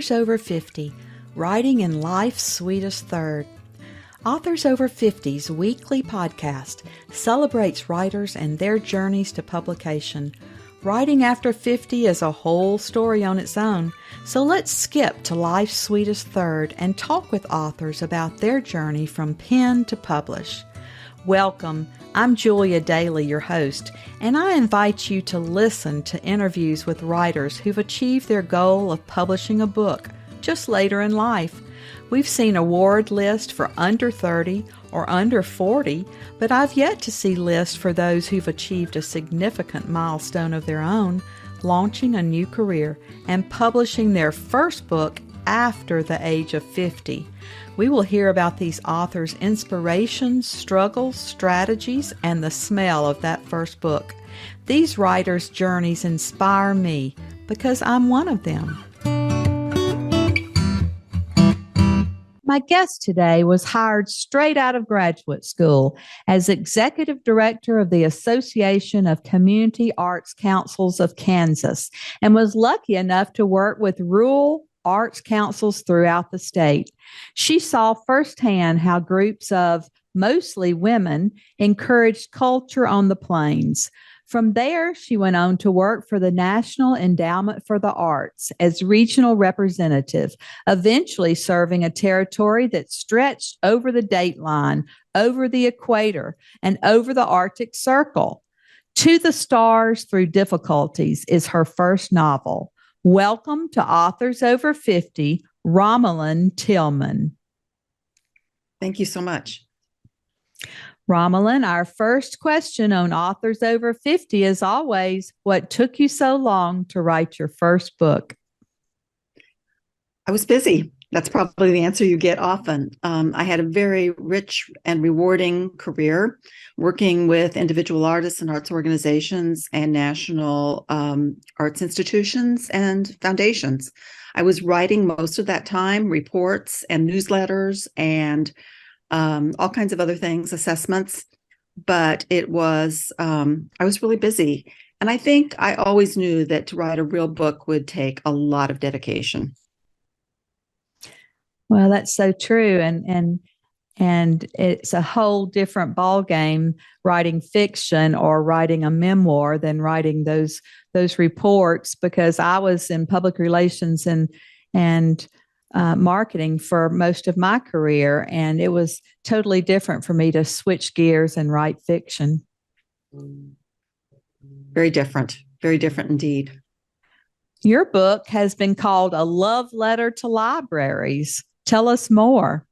Authors Over 50, Writing in Life's Sweetest Third. Authors Over 50's weekly podcast celebrates writers and their journeys to publication. Writing after 50 is a whole story on its own, so let's skip to life's sweetest third and talk with authors about their journey from pen to publish. Welcome. I'm Julia Daly, your host, and I invite you to listen to interviews with writers who've achieved their goal of publishing a book just later in life. We've seen award lists for under 30 or under 40, but I've yet to see lists for those who've achieved a significant milestone of their own, launching a new career and publishing their first book after the age of 50. We will hear about these authors' inspirations, struggles, strategies, and the smell of that first book. These writers' journeys inspire me because I'm one of them. My guest today was hired straight out of graduate school as Executive Director of the Association of Community Arts Councils of Kansas and was lucky enough to work with rural arts councils throughout the state. She saw firsthand how groups of mostly women encouraged culture on the plains. From there, she went on to work for the National Endowment for the Arts as regional representative, eventually serving a territory that stretched over the Dateline, over the Equator, and over the Arctic Circle. To the Stars Through Difficulties is her first novel. Welcome to Authors Over 50, Romalyn Tilghman. Thank you so much. Romalyn, our first question on Authors Over 50 is always, what took you so long to write your first book? I was busy. That's probably the answer you get often. I had a very rich and rewarding career working with individual artists and arts organizations and national arts institutions and foundations. I was writing most of that time reports and newsletters and all kinds of other things, assessments, but it was, I was really busy. And I think I always knew that to write a real book would take a lot of dedication. Well, that's so true. And it's a whole different ballgame writing fiction or writing a memoir than writing those reports, because I was in public relations and marketing for most of my career, and it was totally different for me to switch gears and write fiction. Very different indeed. Your book has been called a love letter to libraries. Tell us more.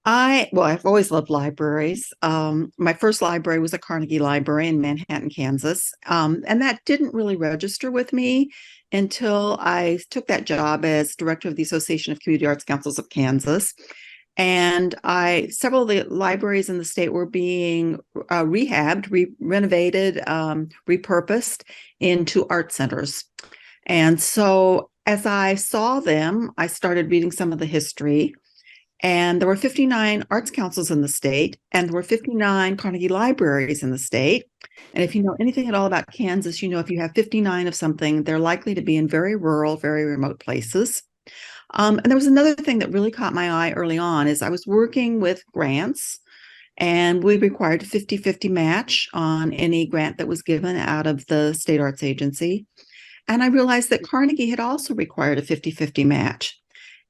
I've always loved libraries. My first library was a Carnegie Library in Manhattan, Kansas. And that didn't really register with me until I took that job as director of the Association of Community Arts Councils of Kansas. And several of the libraries in the state were being rehabbed, renovated, repurposed into art centers. And so as I saw them, I started reading some of the history. And there were 59 arts councils in the state, and there were 59 Carnegie libraries in the state. And if you know anything at all about Kansas, you know if you have 59 of something, they're likely to be in very rural, very remote places. And there was another thing that really caught my eye early on is I was working with grants, and we required a 50-50 match on any grant that was given out of the state arts agency. And I realized that Carnegie had also required a 50-50 match.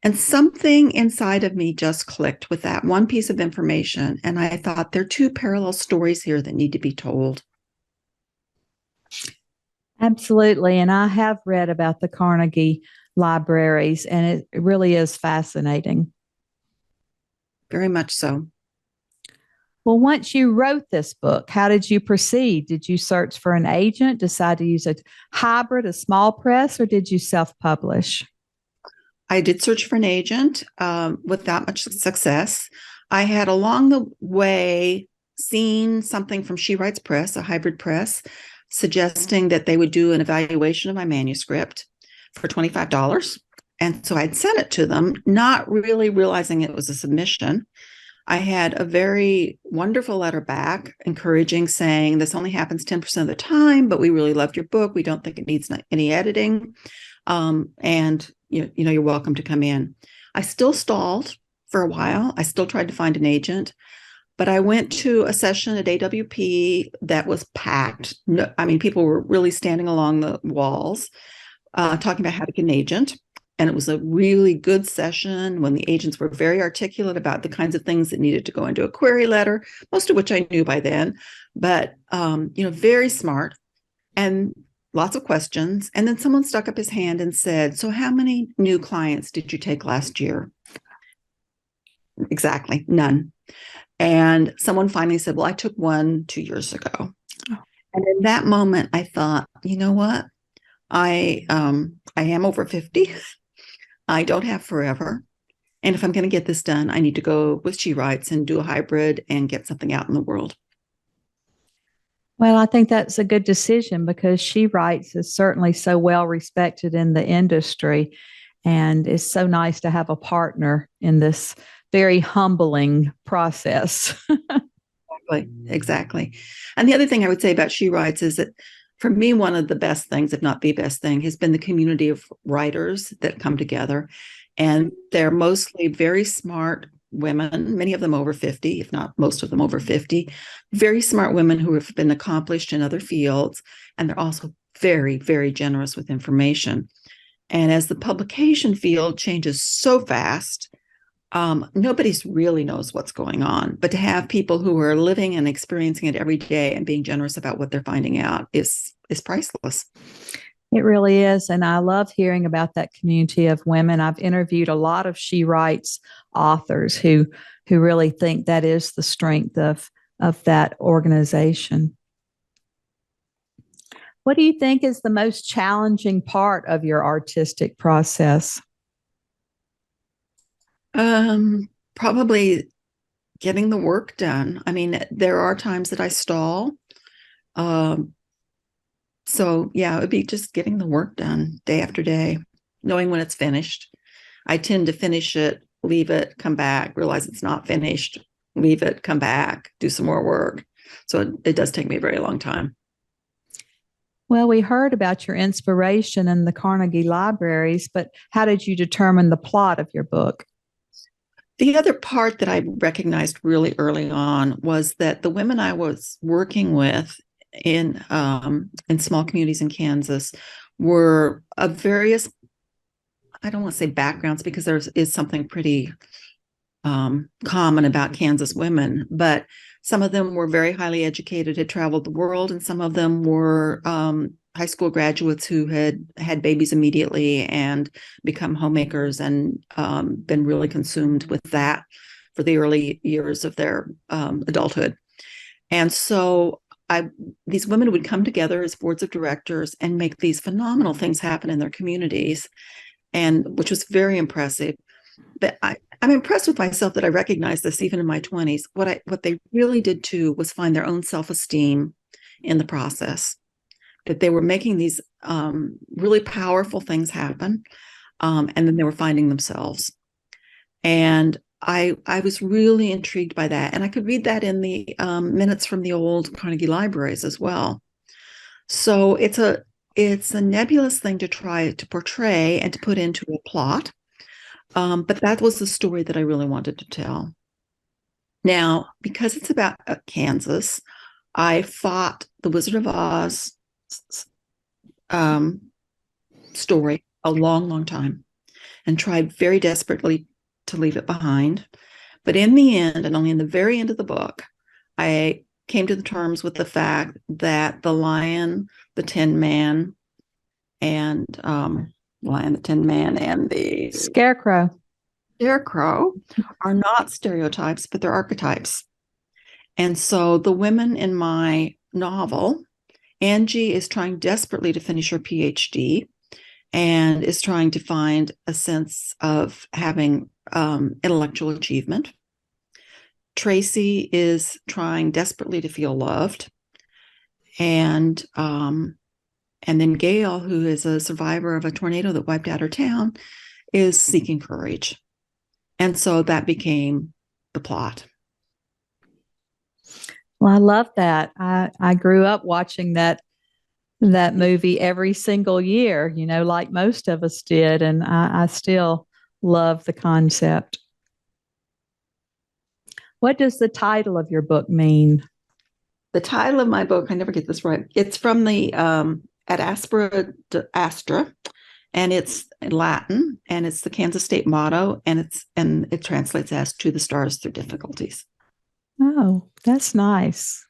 And something inside of me just clicked with that one piece of information. And I thought there are two parallel stories here that need to be told. Absolutely. And I have read about the Carnegie libraries, and it really is fascinating. Very much so. Well, once you wrote this book, how did you proceed? Did you search for an agent, decide to use a hybrid, a small press, or did you self-publish? I did search for an agent without much success. I had along the way seen something from She Writes Press, a hybrid press, suggesting that they would do an evaluation of my manuscript for $25. And so I'd sent it to them, not really realizing it was a submission. I had a very wonderful letter back, encouraging, saying this only happens 10% of the time, but we really loved your book. We don't think it needs any editing. And you're welcome to come in. I still stalled for a while. I still tried to find an agent, but I went to a session at AWP that was packed. No, I mean, people were really standing along the walls talking about how to get an agent. And it was a really good session when the agents were very articulate about the kinds of things that needed to go into a query letter, most of which I knew by then, but very smart and lots of questions. And then someone stuck up his hand and said, "So how many new clients did you take last year?" Exactly, none. And someone finally said, "Well, I took one 2 years ago." Oh. And in that moment, I thought, you know what? I am over 50. I don't have forever. And if I'm going to get this done, I need to go with She Writes and do a hybrid and get something out in the world. Well, I think that's a good decision because She Writes is certainly so well respected in the industry. And it's so nice to have a partner in this very humbling process. Exactly. And the other thing I would say about She Writes is that for me, one of the best things, if not the best thing, has been the community of writers that come together. And they're mostly very smart women, many of them over 50, if not most of them over 50, very smart women who have been accomplished in other fields. And they're also very, very generous with information. And as the publication field changes so fast, nobody's really knows what's going on. But to have people who are living and experiencing it every day and being generous about what they're finding out is priceless. It really is. And I love hearing about that community of women. I've interviewed a lot of She Writes authors who really think that is the strength of that organization. What do you think is the most challenging part of your artistic process? Probably getting the work done. I mean, there are times that I stall. So yeah, it would be just getting the work done day after day, knowing when it's finished. I tend to finish it, leave it, come back, realize it's not finished, leave it, come back, do some more work. So it does take me a very long time. Well, we heard about your inspiration in the Carnegie libraries, but how did you determine the plot of your book? The other part that I recognized really early on was that the women I was working with in small communities in Kansas were of various, I don't want to say backgrounds because there is something pretty common about Kansas women, but some of them were very highly educated, had traveled the world, and some of them were high school graduates who had babies immediately and become homemakers and been really consumed with that for the early years of their adulthood. And so these women would come together as boards of directors and make these phenomenal things happen in their communities, and which was very impressive. But I'm impressed with myself that I recognized this even in my 20s. What they really did too was find their own self-esteem in the process, that they were making these really powerful things happen, and then they were finding themselves. And I was really intrigued by that. And I could read that in the minutes from the old Carnegie libraries as well. So it's a nebulous thing to try to portray and to put into a plot. But that was the story that I really wanted to tell. Now, because it's about Kansas, I fought the Wizard of Oz story a long, long time and tried very desperately to leave it behind. But in the end, and only in the very end of the book, I came to the terms with the fact that the Lion, the Tin Man, and the Scarecrow are not stereotypes, but they're archetypes. And so the women in my novel, Angie is trying desperately to finish her PhD and is trying to find a sense of having intellectual achievement. Tracy is trying desperately to feel loved. And then Gail, who is a survivor of a tornado that wiped out her town, is seeking courage. And so that became the plot. Well, I love that. I grew up watching that that movie every single year, like most of us did. And I still love the concept. What does the title of your book mean? The title of my book, I never get this right. It's from the Ad Aspera de Astra, and it's in Latin, and it's the Kansas State motto, and it translates as "To the stars through difficulties." Oh, that's nice.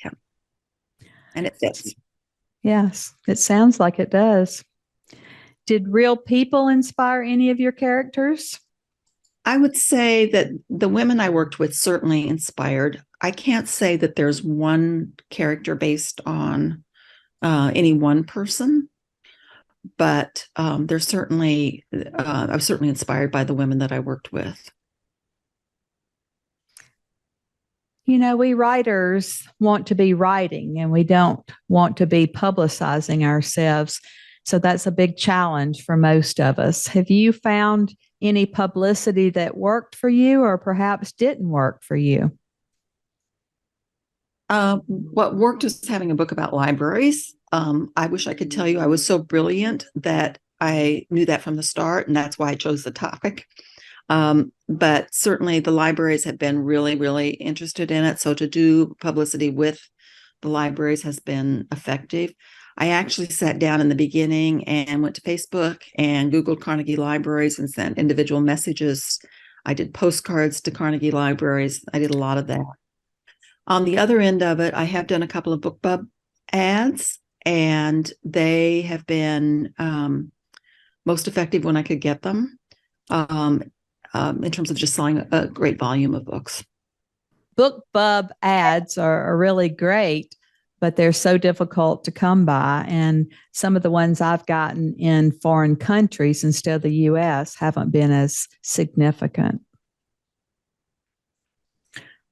Yeah, and it fits. Yes, it sounds like it does. Did real people inspire any of your characters? I would say that the women I worked with certainly inspired. I can't say that there's one character based on any one person, but there's certainly I was certainly inspired by the women that I worked with. We writers want to be writing and we don't want to be publicizing ourselves. So that's a big challenge for most of us. Have you found any publicity that worked for you or perhaps didn't work for you? What worked is having a book about libraries. I wish I could tell you I was so brilliant that I knew that from the start, and that's why I chose the topic. But certainly the libraries have been really, really interested in it. So to do publicity with the libraries has been effective. I actually sat down in the beginning and went to Facebook and Googled Carnegie libraries and sent individual messages. I did postcards to Carnegie libraries. I did a lot of that. On the other end of it, I have done a couple of BookBub ads, and they have been most effective when I could get them. In terms of just selling a great volume of books. BookBub ads are really great, but they're so difficult to come by. And some of the ones I've gotten in foreign countries instead of the US haven't been as significant.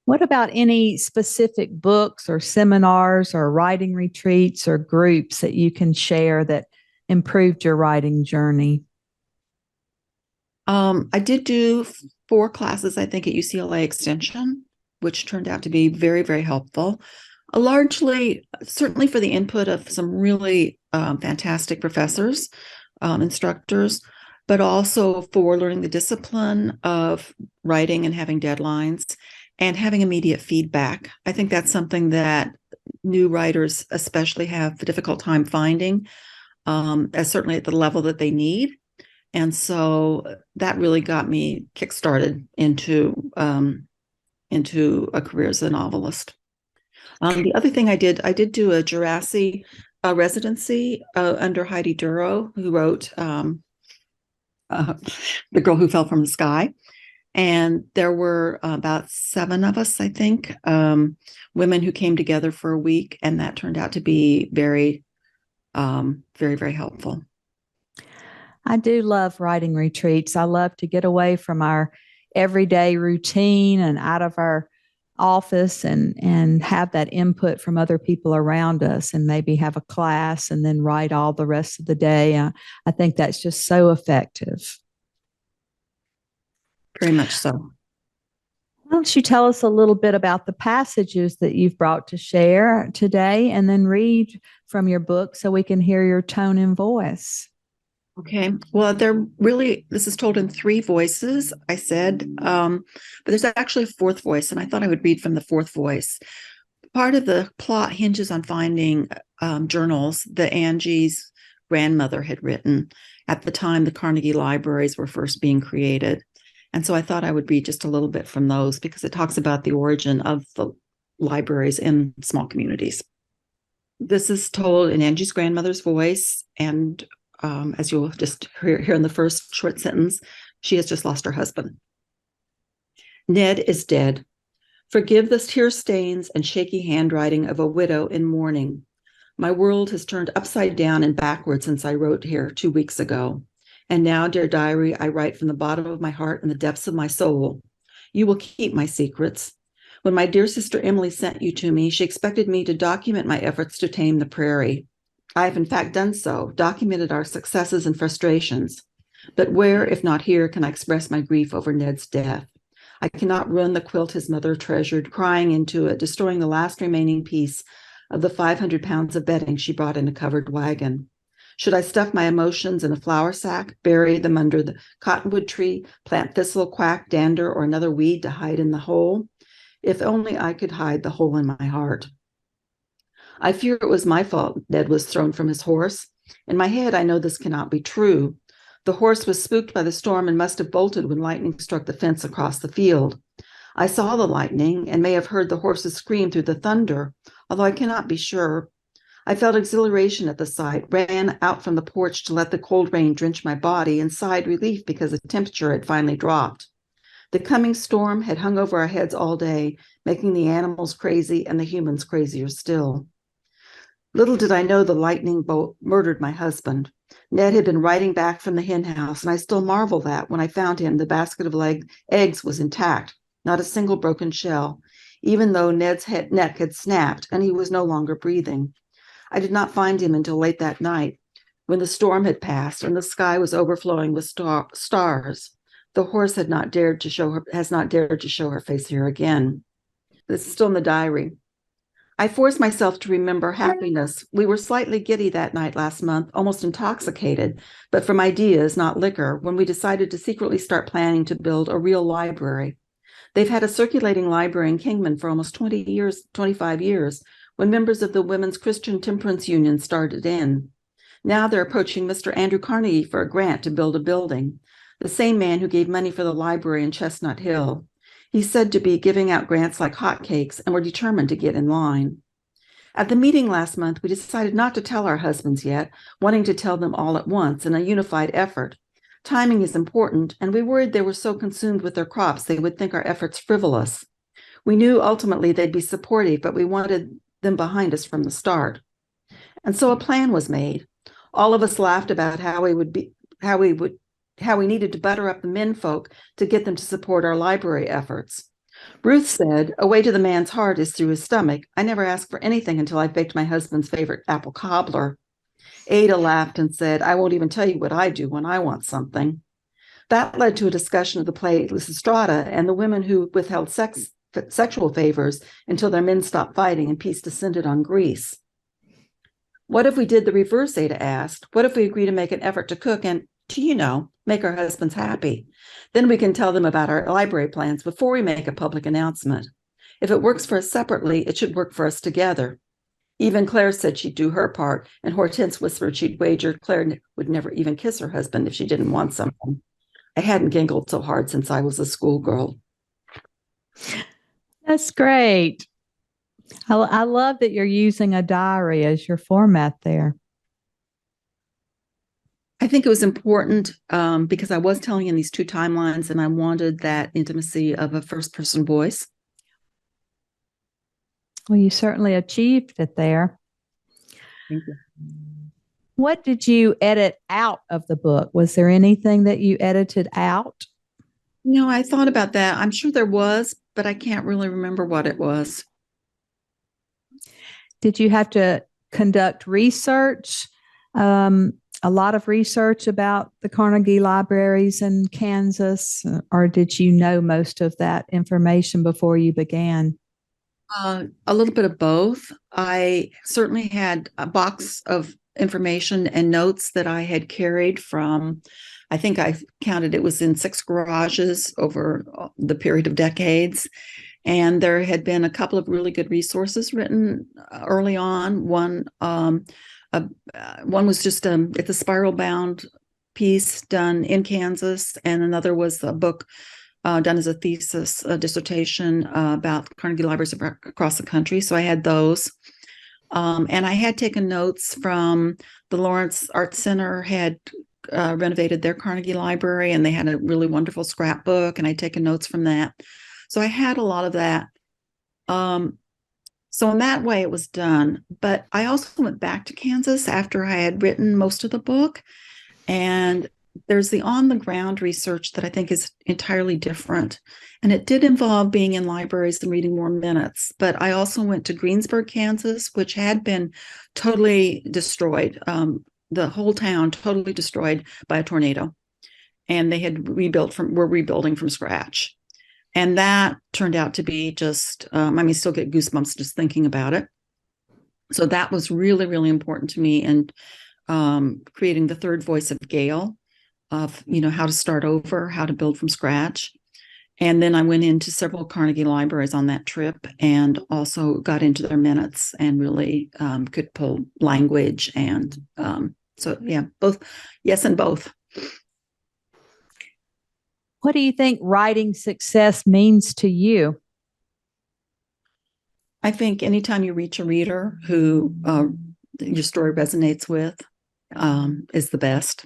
What about any specific books or seminars or writing retreats or groups that you can share that improved your writing journey? I did do 4 classes, I think, at UCLA Extension, which turned out to be very, very helpful. Largely, certainly for the input of some really fantastic professors, instructors, but also for learning the discipline of writing and having deadlines and having immediate feedback. I think that's something that new writers especially have a difficult time finding, as certainly at the level that they need. And so that really got me kickstarted into a career as a novelist. The other thing I did do a Jurassic residency under Heidi Duro, who wrote The Girl Who Fell from the Sky. And there were about 7 of us, I think, women who came together for a week, and that turned out to be very, very, very helpful. I do love writing retreats. I love to get away from our everyday routine and out of our office and have that input from other people around us and maybe have a class and then write all the rest of the day. I think that's just so effective. Very much so. Why don't you tell us a little bit about the passages that you've brought to share today and then read from your book so we can hear your tone and voice? Okay. Well, this is told in 3 voices, I said, but there's actually a 4th voice, and I thought I would read from the 4th voice. Part of the plot hinges on finding journals that Angie's grandmother had written at the time the Carnegie libraries were first being created. And so I thought I would read just a little bit from those because it talks about the origin of the libraries in small communities. This is told in Angie's grandmother's voice, and as you'll just hear in the first short sentence, she has just lost her husband. Ned is dead. Forgive the tear stains and shaky handwriting of a widow in mourning. My world has turned upside down and backward since I wrote here 2 weeks ago. And now, dear diary, I write from the bottom of my heart and the depths of my soul. You will keep my secrets. When my dear sister Emily sent you to me, she expected me to document my efforts to tame the prairie. I have in fact done so, documented our successes and frustrations. But where, if not here, can I express my grief over Ned's death? I cannot ruin the quilt his mother treasured, crying into it, destroying the last remaining piece of the 500 pounds of bedding she brought in a covered wagon? Should I stuff my emotions in a flour sack, bury them under the cottonwood tree, plant thistle, quack, dander, or another weed to hide in the hole? If only I could hide the hole in my heart. I fear it was my fault Ned was thrown from his horse. In my head, I know this cannot be true. The horse was spooked by the storm and must have bolted when lightning struck the fence across the field. I saw the lightning and may have heard the horses scream through the thunder, although I cannot be sure. I felt exhilaration at the sight, ran out from the porch to let the cold rain drench my body, and sighed relief because the temperature had finally dropped. The coming storm had hung over our heads all day, making the animals crazy and the humans crazier still. Little did I know the lightning bolt murdered my husband. Ned had been riding back from the hen house, and I still marvel that when I found him, the basket of eggs was intact, not a single broken shell, even though Ned's neck had snapped and he was no longer breathing. I did not find him until late that night, when the storm had passed and the sky was overflowing with stars. The horse has not dared to show her face here again. This is still in the diary. I forced myself to remember happiness. We were slightly giddy that night last month, almost intoxicated, but from ideas, not liquor, when we decided to secretly start planning to build a real library. They've had a circulating library in Kingman for almost 25 years, when members of the Women's Christian Temperance Union started in. Now they're approaching Mr. Andrew Carnegie for a grant to build a building, the same man who gave money for the library in Chestnut Hill. He's said to be giving out grants like hotcakes, and we're determined to get in line. At the meeting last month, we decided not to tell our husbands yet, wanting to tell them all at once in a unified effort. Timing is important, and we worried they were so consumed with their crops they would think our efforts frivolous. We knew ultimately they'd be supportive, but we wanted them behind us from the start. And so a plan was made. All of us laughed about how we needed to butter up the menfolk to get them to support our library efforts. Ruth said, "A way to the man's heart is through his stomach. I never ask for anything until I've baked my husband's favorite apple cobbler." Ada laughed and said, "I won't even tell you what I do when I want something." That led to a discussion of the play Lysistrata and the women who withheld sexual favors until their men stopped fighting and peace descended on Greece. What if we did the reverse, Ada asked. What if we agree to make an effort to cook and, make our husbands happy? Then we can tell them about our library plans before we make a public announcement. If it works for us separately, it should work for us together. Even Claire said she'd do her part, and Hortense whispered she'd wagered Claire would never even kiss her husband if she didn't want something. I hadn't giggled so hard since I was a schoolgirl. That's great. I love that you're using a diary as your format there. I think it was important because I was telling in these two timelines, and I wanted that intimacy of a first-person voice. Well, you certainly achieved it there. Thank you. What did you edit out of the book? Was there anything that you edited out? No, I thought about that. I'm sure there was, but I can't really remember what it was. Did you have to conduct research, a lot of research about the Carnegie libraries in Kansas, or did you know most of that information before you began? A little bit of both. I certainly had a box of information and notes that I had carried from, I think I counted it was in 6 garages over the period of decades. And there had been a couple of really good resources written early on. One was just it's a spiral bound piece done in Kansas, and another was a book done as a thesis, a dissertation about Carnegie libraries across the country. So I had those. And I had taken notes from the Lawrence Arts Center had renovated their Carnegie library, and they had a really wonderful scrapbook, and I'd taken notes from that. So I had a lot of that. So in that way it was done. But I also went back to Kansas after I had written most of the book. And there's the on-the-ground research that I think is entirely different. And it did involve being in libraries and reading more minutes. But I also went to Greensburg, Kansas, which had been totally destroyed. The whole town totally destroyed by a tornado. And they had were rebuilding from scratch. And that turned out to be just, still get goosebumps just thinking about it. So that was really, really important to me. And creating the third voice of Gail, of how to start over, how to build from scratch. And then I went into several Carnegie libraries on that trip, and also got into their minutes and really could pull language. And so, yeah, both. Yes, and both. What do you think writing success means to you? I think anytime you reach a reader who your story resonates with, is the best.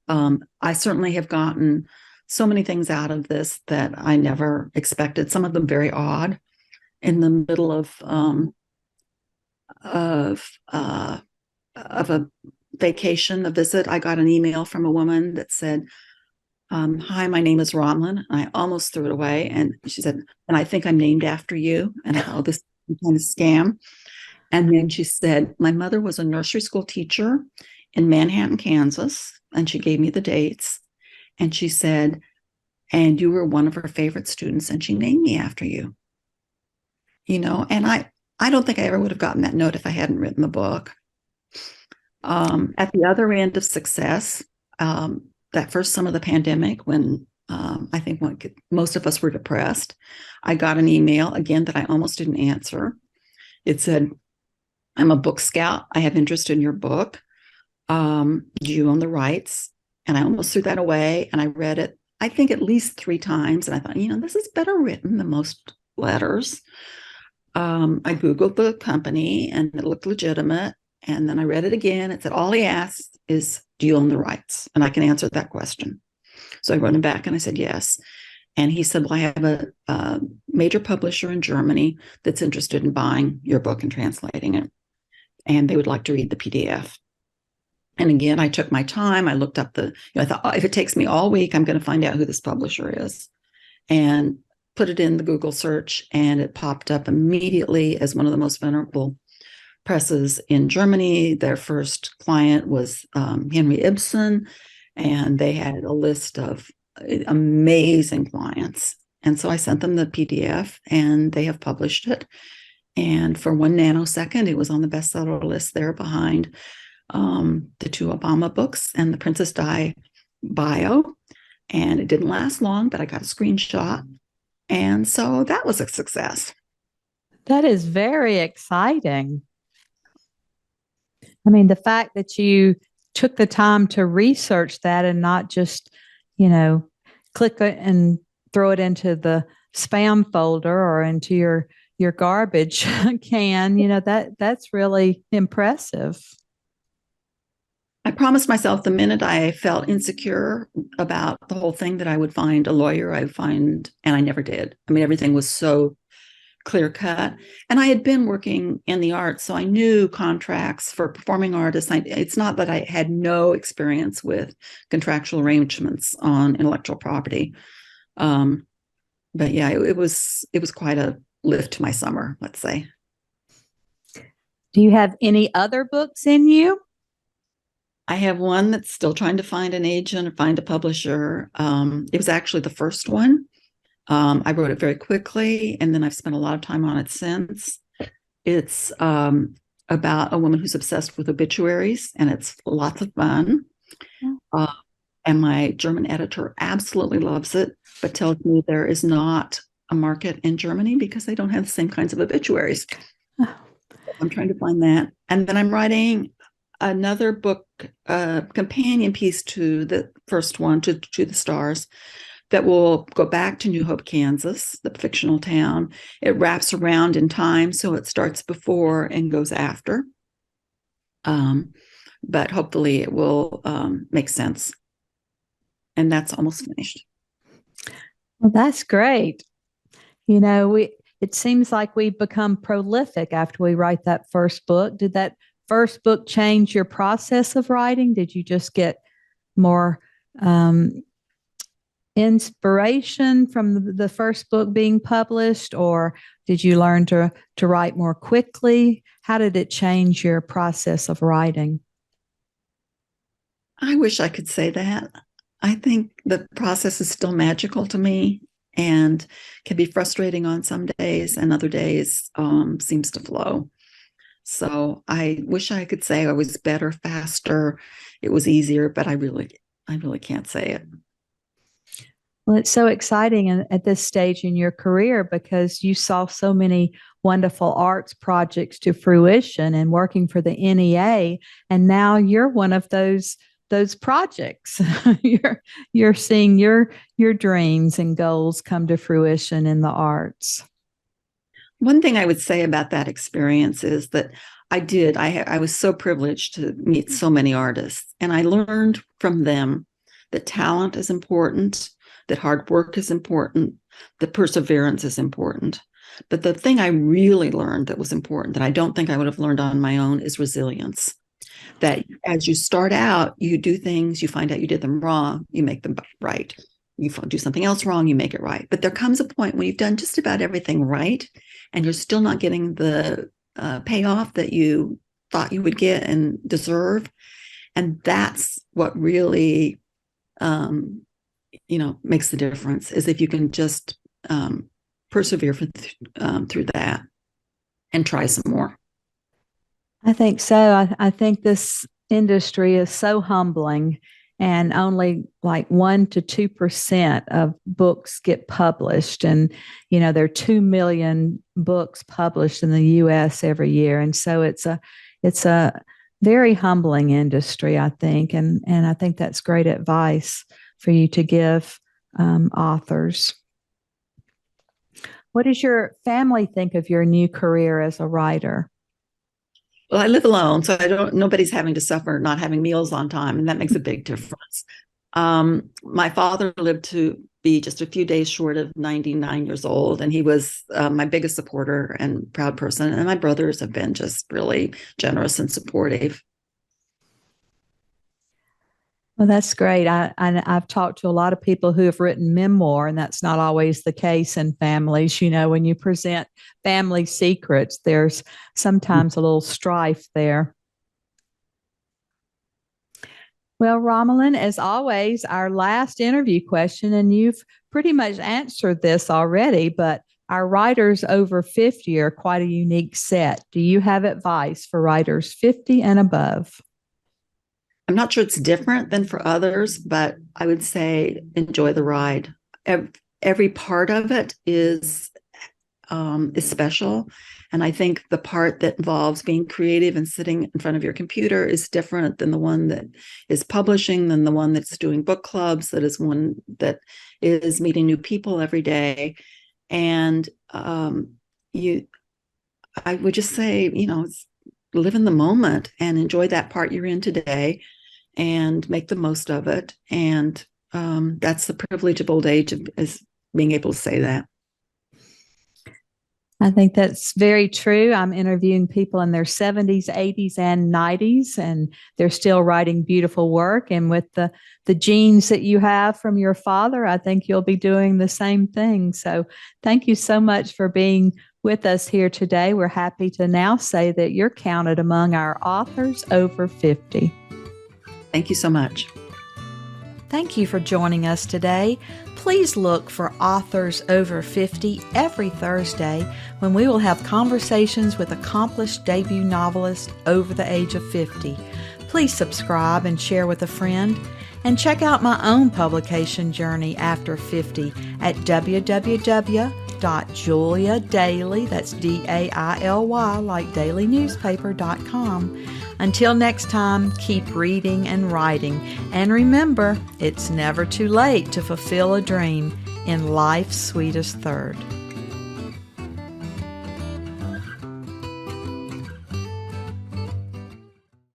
I certainly have gotten so many things out of this that I never expected. Some of them very odd. In the middle of of a vacation, a visit, I got an email from a woman that said, "Hi, my name is Romalyn." I almost threw it away, and she said, "And I think I'm named after you." And I thought, "Oh, this is some kind of scam." And then she said, "My mother was a nursery school teacher in Manhattan, Kansas," and she gave me the dates. And she said, "And you were one of her favorite students, and she named me after you." And I don't think I ever would have gotten that note if I hadn't written the book. At the other end of success, that first summer of the pandemic, when I think most of us were depressed, I got an email again that I almost didn't answer. It said, "I'm a book scout. I have interest in your book. Do you own the rights?" And I almost threw that away. And I read it, I think, at least 3 times. And I thought, this is better written than most letters. I Googled the company and it looked legitimate. And then I read it again. It said, all he asks is, "Do you own the rights?" And I can answer that question. So I wrote him back and I said, yes. And he said, "Well, I have a major publisher in Germany that's interested in buying your book and translating it. And they would like to read the PDF." And again, I took my time. I looked up I thought, if it takes me all week, I'm going to find out who this publisher is. And put it in the Google search, and it popped up immediately as one of the most venerable presses in Germany. Their first client was Henry Ibsen, and they had a list of amazing clients. And so I sent them the PDF, and they have published it. And for 1 nanosecond, it was on the bestseller list there behind the 2 Obama books and the Princess Di bio. And it didn't last long, but I got a screenshot. And so that was a success. That is very exciting. I mean, the fact that you took the time to research that and not just, click it and throw it into the spam folder or into your garbage can, that's really impressive. I promised myself the minute I felt insecure about the whole thing that I would find a lawyer. And I never did. I mean, everything was so clear cut. And I had been working in the arts, so I knew contracts for performing artists. It's not that I had no experience with contractual arrangements on intellectual property. But yeah, it was quite a lift to my summer, let's say. Do you have any other books in you? I have one that's still trying to find an agent or find a publisher. It was actually the first one. I wrote it very quickly, and then I've spent a lot of time on it since. It's about a woman who's obsessed with obituaries, and it's lots of fun. And my German editor absolutely loves it, but tells me there is not a market in Germany because they don't have the same kinds of obituaries. I'm trying to find that. And then I'm writing another book, companion piece to the first one, to the Stars, that will go back to New Hope, Kansas, the fictional town. It wraps around in time, so it starts before and goes after. But hopefully it will make sense. And that's almost finished. Well, that's great. It seems like we've become prolific after we write that first book. Did that first book change your process of writing? Did you just get more inspiration from the first book being published, or did you learn to write more quickly? How did it change your process of writing? I wish I could say that. I think the process is still magical to me and can be frustrating on some days, and other days seems to flow. So I wish I could say I was better, faster, it was easier, but I really can't say it. Well, it's so exciting at this stage in your career because you saw so many wonderful arts projects to fruition and working for the NEA, and now you're one of those projects. You're seeing your dreams and goals come to fruition in the arts. One thing I would say about that experience is that I was so privileged to meet so many artists, and I learned from them that talent is important, that hard work is important, that perseverance is important. But the thing I really learned that was important, that I don't think I would have learned on my own, is resilience. That as you start out, you do things, you find out you did them wrong, you make them right. You do something else wrong, you make it right. But there comes a point when you've done just about everything right, and you're still not getting the payoff that you thought you would get and deserve. And that's what really, makes the difference, is if you can just persevere through that and try some more. I think so. I think this industry is so humbling, and only like 1 to 2% of books get published. And, there are 2 million books published in the US every year. And so it's a very humbling industry, I think. And I think that's great advice for you to give authors. What does your family think of your new career as a writer? Well, I live alone, so nobody's having to suffer not having meals on time, and that makes a big difference. My father lived to be just a few days short of 99 years old, and he was my biggest supporter and proud person. And my brothers have been just really generous and supportive. Well, that's great. I've talked to a lot of people who have written memoir, and that's not always the case in families. When you present family secrets, there's sometimes a little strife there. Well, Romalyn, as always, our last interview question, and you've pretty much answered this already, but our writers over 50 are quite a unique set. Do you have advice for writers 50 and above? I'm not sure it's different than for others, but I would say enjoy the ride. Every part of it is special. And I think the part that involves being creative and sitting in front of your computer is different than the one that is publishing, than the one that's doing book clubs, that is one that is meeting new people every day. And I would just say, live in the moment and enjoy that part you're in today and make the most of it. And that's the privilege of old age, is being able to say that. I think that's very true. I'm interviewing people in their 70s, 80s, and 90s, and they're still writing beautiful work. And with the genes that you have from your father, I think you'll be doing the same thing. So thank you so much for being with us here today. We're happy to now say that you're counted among our authors over 50. Thank you so much. Thank you for joining us today. Please look for Authors Over 50 every Thursday, when we will have conversations with accomplished debut novelists over the age of 50. Please subscribe and share with a friend. And check out my own publication journey after 50 at www.juliadaily, that's DAILY, like dailynewspaper.com. Until next time, keep reading and writing. And remember, it's never too late to fulfill a dream in life's sweetest third.